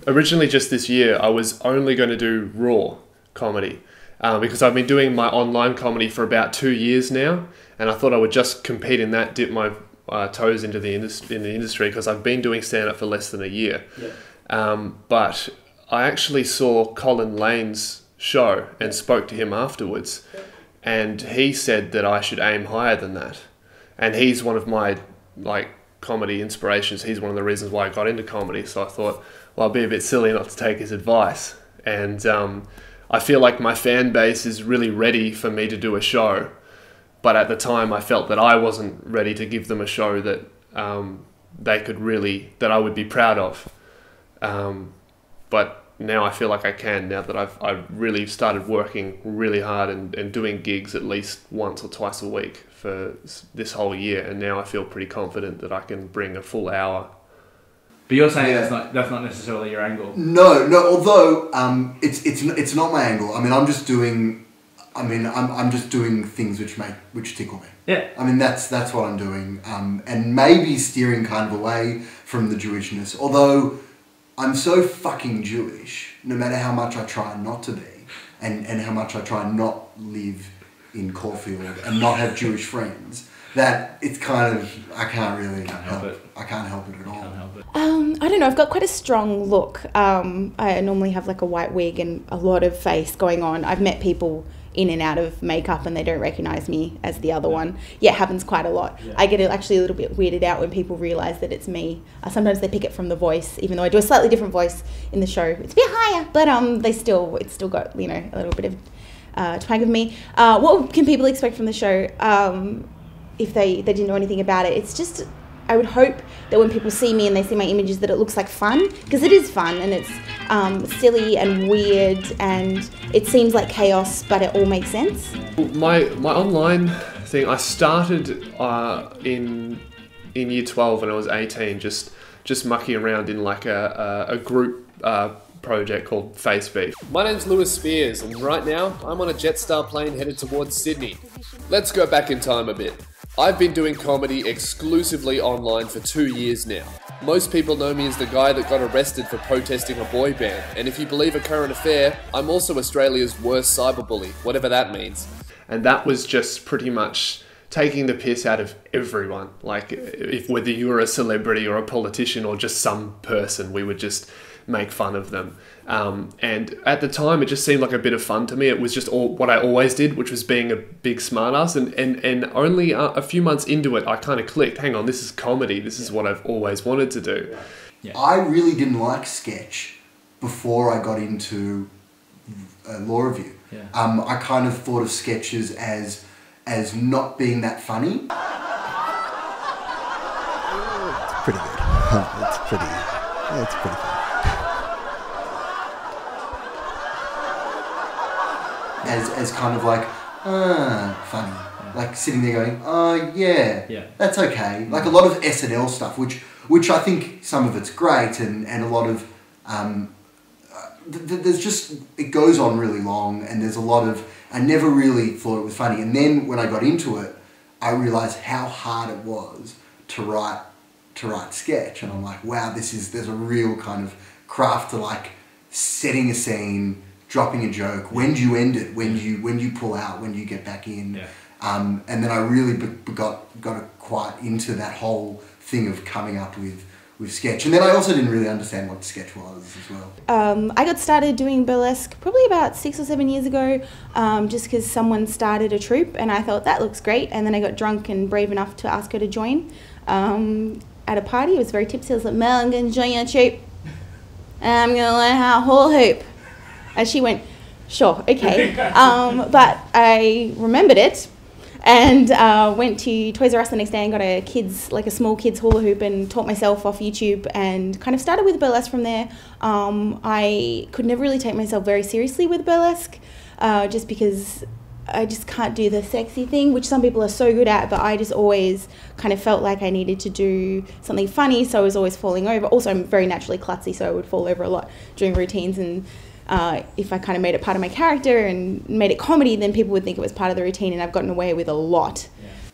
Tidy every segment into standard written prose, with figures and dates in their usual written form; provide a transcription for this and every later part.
originally just this year, I was only going to do raw comedy because I've been doing my online comedy for about 2 years now, and I thought I would just compete in that, dip my toes into the industry because I've been doing stand-up for less than a year. Yeah. But I actually saw Colin Lane's show and spoke to him afterwards, and he said that I should aim higher than that. And he's one of my comedy inspirations. He's one of the reasons why I got into comedy. So I thought, well, I'll be a bit silly not to take his advice. And I feel like my fan base is really ready for me to do a show. But at the time, I felt that I wasn't ready to give them a show that they could really, that I would be proud of. But now I feel like I can, now that I've really started working really hard and doing gigs at least once or twice a week for this whole year. And now I feel pretty confident that I can bring a full hour. But you're saying that's not necessarily your angle. No. Although it's not my angle. I mean, I'm just doing things which tickle me. Yeah. I mean, that's what I'm doing, and maybe steering kind of away from the Jewishness. Although I'm so fucking Jewish, no matter how much I try not to be, and how much I try not live in Caulfield and not have Jewish friends, that it's kind of, I can't help it. I can't help it at all. I don't know, I've got quite a strong look. I normally have like a white wig and a lot of face going on. I've met people in and out of makeup and they don't recognise me as the other one. Yeah, it happens quite a lot. Yeah. I get actually a little bit weirded out when people realise that it's me. Sometimes they pick it from the voice, even though I do a slightly different voice in the show. It's a bit higher, but it's still got, a little bit of twang of me. What can people expect from the show if they didn't know anything about it? It's just, I would hope that when people see me and they see my images that it looks like fun, because it is fun and it's silly and weird and it seems like chaos, but it all makes sense. My online thing, I started in year 12 when I was 18, just mucking around in like a group project called Face Beef. My name's Lewis Spears and right now I'm on a Jetstar plane headed towards Sydney. Let's go back in time a bit. I've been doing comedy exclusively online for 2 years now. Most people know me as the guy that got arrested for protesting a boy band, and if you believe a current affair, I'm also Australia's worst cyberbully, whatever that means. And that was just pretty much taking the piss out of everyone. Like, whether you were a celebrity or a politician or just some person, we would just make fun of them. And at the time, it just seemed like a bit of fun to me. It was just what I always did, which was being a big smartass. And only a few months into it, I kind of clicked, hang on, this is comedy. This is what I've always wanted to do. Yeah. I really didn't like sketch before I got into law review. Yeah. I kind of thought of sketches as not being that funny. It's pretty good. It's pretty fun. As kind of like, funny. Yeah. Like sitting there going, yeah, that's okay. Like a lot of SNL stuff, which I think some of it's great and a lot of, there's just, it goes on really long and there's a lot of, I never really thought it was funny. And then when I got into it, I realised how hard it was to write sketch. And I'm like, wow, there's a real kind of craft to like setting a scene, dropping a joke. When do you end it? When do you pull out? When do you get back in? Yeah. And then I really got quite into that whole thing of coming up with sketch. And then I also didn't really understand what sketch was as well. I got started doing burlesque probably about 6 or 7 years ago, just because someone started a troupe and I thought that looks great. And then I got drunk and brave enough to ask her to join. At a party, I was very tipsy. I was like, Mel, I'm going to join your troupe. And I'm going to learn how to hula hoop. And she went, sure, okay. But I remembered it and went to Toys R Us the next day and got a small kids hula hoop and taught myself off YouTube and kind of started with burlesque from there. I could never really take myself very seriously with burlesque just because I just can't do the sexy thing, which some people are so good at, but I just always kind of felt like I needed to do something funny, so I was always falling over. Also, I'm very naturally klutzy, so I would fall over a lot during routines, and if I kind of made it part of my character and made it comedy, then people would think it was part of the routine, and I've gotten away with a lot.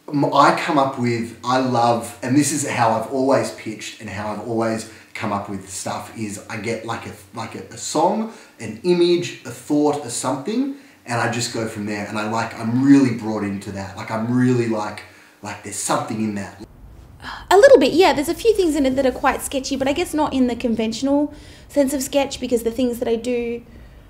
I come up with, I love, and this is how I've always pitched and how I've always come up with stuff is I get like a song, an image, a thought, a something, and I just go from there. And I'm really brought into that. Like I'm really like there's something in that. A little bit, yeah. There's a few things in it that are quite sketchy, but I guess not in the conventional sense of sketch, because the things that I do,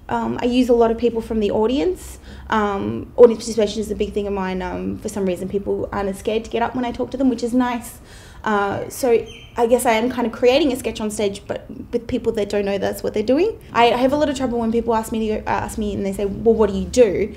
I use a lot of people from the audience. Audience participation is a big thing of mine. For some reason, people aren't as scared to get up when I talk to them, which is nice. So I guess I am kind of creating a sketch on stage, but with people that don't know that's what they're doing. I have a lot of trouble when people ask me and they say, well, what do you do?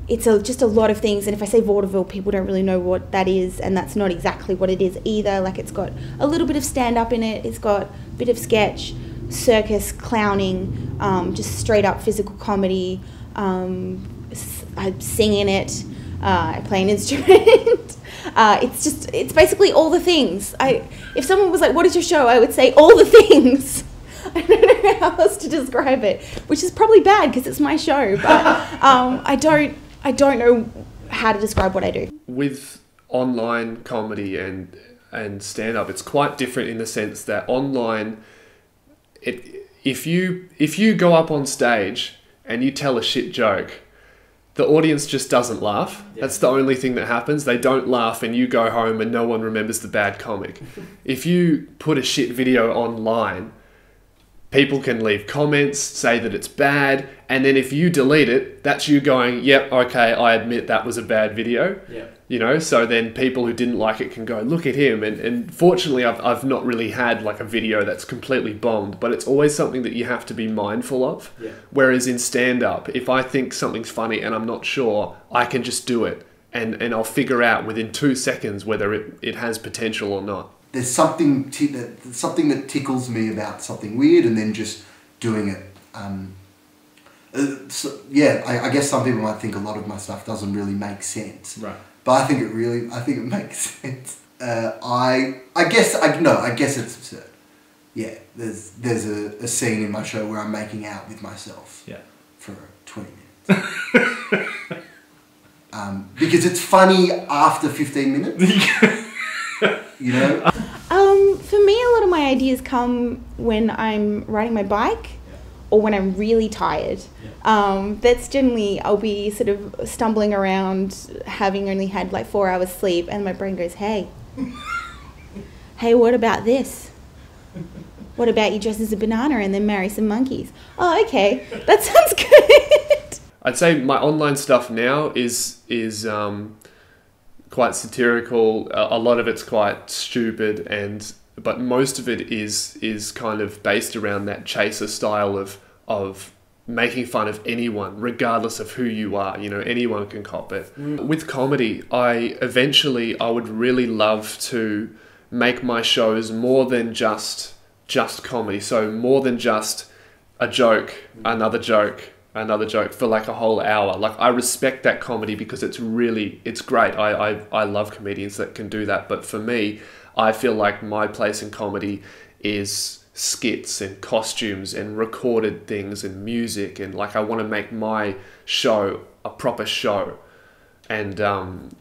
It's just a lot of things, and if I say vaudeville, people don't really know what that is, and that's not exactly what it is either. Like, it's got a little bit of stand-up in it, it's got a bit of sketch, circus, clowning, just straight-up physical comedy. I sing in it, I play an instrument. It's basically all the things. If someone was like, what is your show? I would say all the things. I don't know how else to describe it, which is probably bad because it's my show, but I don't know how to describe what I do. With online comedy and stand-up, it's quite different in the sense that online, if you go up on stage and you tell a shit joke, the audience just doesn't laugh. Yeah. That's the only thing that happens. They don't laugh and you go home and no one remembers the bad comic. If you put a shit video online, people can leave comments, say that it's bad, and then if you delete it, that's you going, yep, okay, I admit that was a bad video. Yeah. You know, so then people who didn't like it can go, look at him. And fortunately, I've not really had like a video that's completely bombed, but it's always something that you have to be mindful of. Yeah. Whereas in stand-up, if I think something's funny and I'm not sure, I can just do it. And I'll figure out within 2 seconds whether it has potential or not. There's something that tickles me about something weird, and then just doing it. I guess some people might think a lot of my stuff doesn't really make sense. Right. But I think it makes sense. I guess it's absurd. Yeah, there's a scene in my show where I'm making out with myself. Yeah. For 20 minutes. Because it's funny after 15 minutes. You know? For me, a lot of my ideas come when I'm riding my bike or when I'm really tired. That's generally, I'll be sort of stumbling around, having only had like 4 hours sleep, and my brain goes, hey, what about this? What about you dress as a banana and then marry some monkeys? Oh, okay, that sounds good. I'd say my online stuff now is quite satirical. A lot of it's quite stupid, but most of it is kind of based around that chaser style of making fun of anyone, regardless of who you are. You know, anyone can cop it. With comedy, I would really love to make my shows more than just comedy. So more than just a joke, another joke for like a whole hour. Like, I respect that comedy because it's great. I love comedians that can do that. But for me, I feel like my place in comedy is skits and costumes and recorded things and music, and like I want to make my show a proper show. And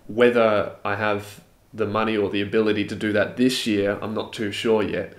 whether I have the money or the ability to do that this year, I'm not too sure yet.